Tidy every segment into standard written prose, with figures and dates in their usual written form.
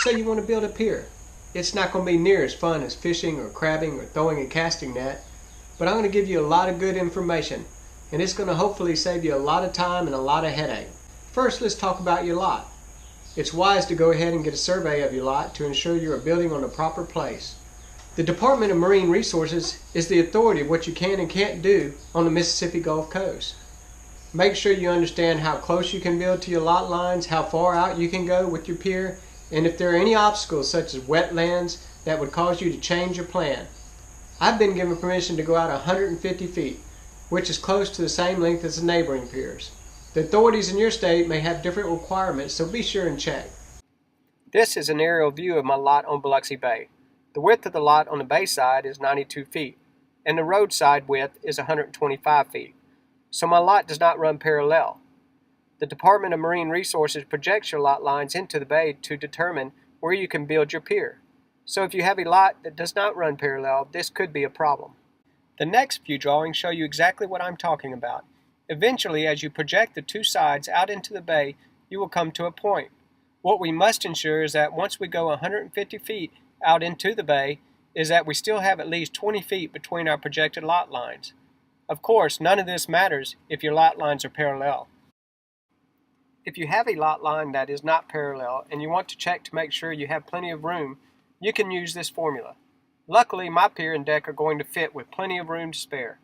Say you want to build a pier. It's not going to be near as fun as fishing or crabbing or throwing a casting net, but I'm going to give you a lot of good information, and it's going to hopefully save you a lot of time and a lot of headache. First, let's talk about your lot. It's wise to go ahead and get a survey of your lot to ensure you are building on the proper place. The Department of Marine Resources is the authority of what you can and can't do on the Mississippi Gulf Coast. Make sure you understand how close you can build to your lot lines, how far out you can go with your pier, and if there are any obstacles such as wetlands that would cause you to change your plan. I've been given permission to go out 150 feet, which is close to the same length as the neighboring piers. The authorities in your state may have different requirements, so be sure and check. This is an aerial view of my lot on Biloxi Bay. The width of the lot on the bay side is 92 feet, and the roadside width is 125 feet. So my lot does not run parallel. The Department of Marine Resources projects your lot lines into the bay to determine where you can build your pier. So if you have a lot that does not run parallel, this could be a problem. The next few drawings show you exactly what I'm talking about. Eventually, as you project the two sides out into the bay, you will come to a point. What we must ensure is that once we go 150 feet out into the bay, is that we still have at least 20 feet between our projected lot lines. Of course, none of this matters if your lot lines are parallel. If you have a lot line that is not parallel and you want to check to make sure you have plenty of room, you can use this formula. Luckily, my pier and deck are going to fit with plenty of room to spare.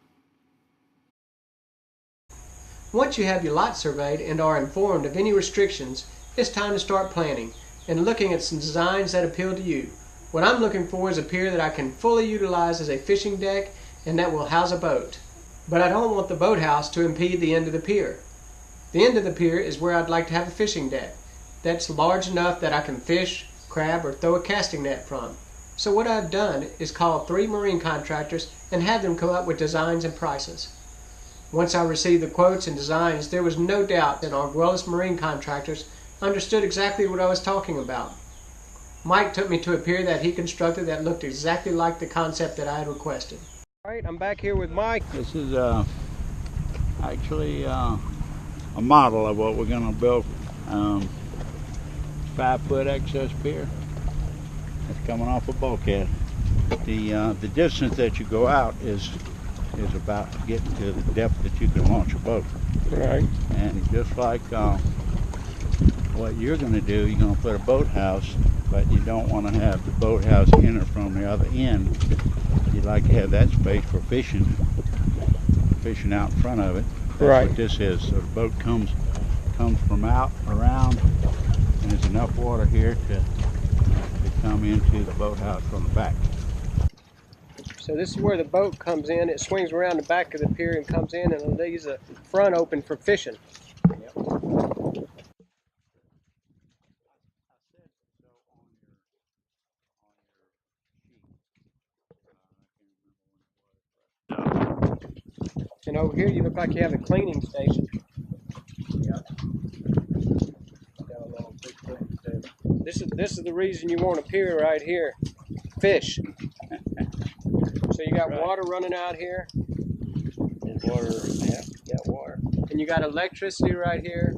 Once you have your lot surveyed and are informed of any restrictions, it's time to start planning and looking at some designs that appeal to you. What I'm looking for is a pier that I can fully utilize as a fishing deck and that will house a boat. But I don't want the boathouse to impede the end of the pier. The end of the pier is where I'd like to have a fishing deck that's large enough that I can fish, crab, or throw a casting net from. So what I've done is call 3 marine contractors and have them come up with designs and prices. Once I received the quotes and designs, there was no doubt that our Arguellas marine contractors understood exactly what I was talking about. Mike took me to a pier that he constructed that looked exactly like the concept that I had requested. Alright, I'm back here with Mike. This is actually a model of what we're going to build. 5-foot access pier. It's coming off a bulkhead. The distance that you go out is about getting to the depth that you can launch a boat. Right. And just like what you're going to do, you're going to put a boathouse, but you don't want to have the boathouse enter from the other end. You'd like to have that space for fishing out in front of it. That's right. What this is. So the boat comes from out around, and there's enough water here to come into the boathouse from the back. So this is where the boat comes in. It swings around the back of the pier and comes in and leaves the front open for fishing. Yep. And over here you look like you have a cleaning station. This is the reason you want a pier right here. Fish. So you got water running out here. There's water, yeah, you got water. And you got electricity right here.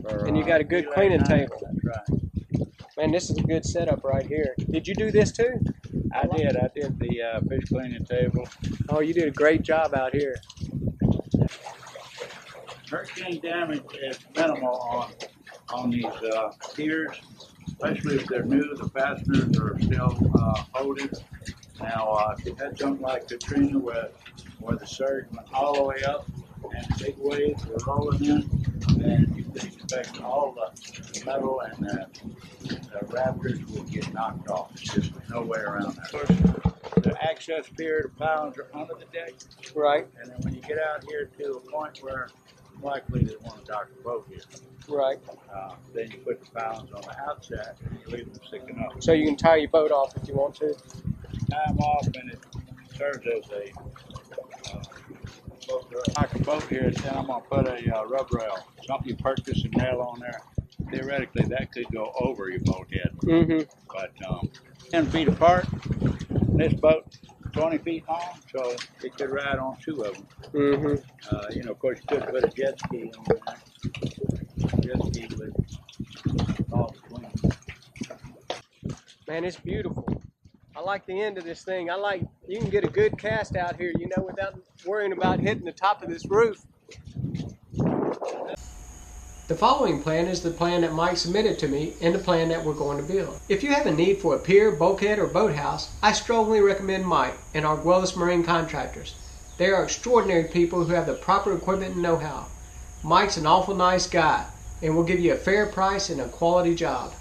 And you got a good cleaning table. That's right. Man, this is a good setup right here. Did you do this too? I did the fish cleaning table. Oh, you did a great job out here. Hurricane damage is minimal on these piers, especially if they're new. The fasteners are still holding. Now, if you had something like Katrina where the surge went all the way up and big waves were rolling in, then you could expect all the metal and the rafters would get knocked off. There's just no way around that. The access pier, the pilings are under the deck. Right. And then when you get out here to a point where likely they want to dock a boat here. Right. Then you put the pilings on the outside and you leave them sticking up. So you can tie your boat off if you want to. Tie them off and it serves as a dock a boat here. Then I'm going to put a rub rail, something you purchase and nail on there. Theoretically, that could go over your boat head. Mm-hmm. But 10 feet apart, this boat 20 feet long, so it could ride on 2 of them. Mm-hmm. Of course, you could put a jet ski in there. Jet ski would fall between. Man, it's beautiful. I like the end of this thing. You can get a good cast out here, you know, without worrying about hitting the top of this roof. The following plan is the plan that Mike submitted to me and the plan that we're going to build. If you have a need for a pier, bulkhead, or boathouse, I strongly recommend Mike and our Guelph Marine Contractors. They are extraordinary people who have the proper equipment and know-how. Mike's an awful nice guy and will give you a fair price and a quality job.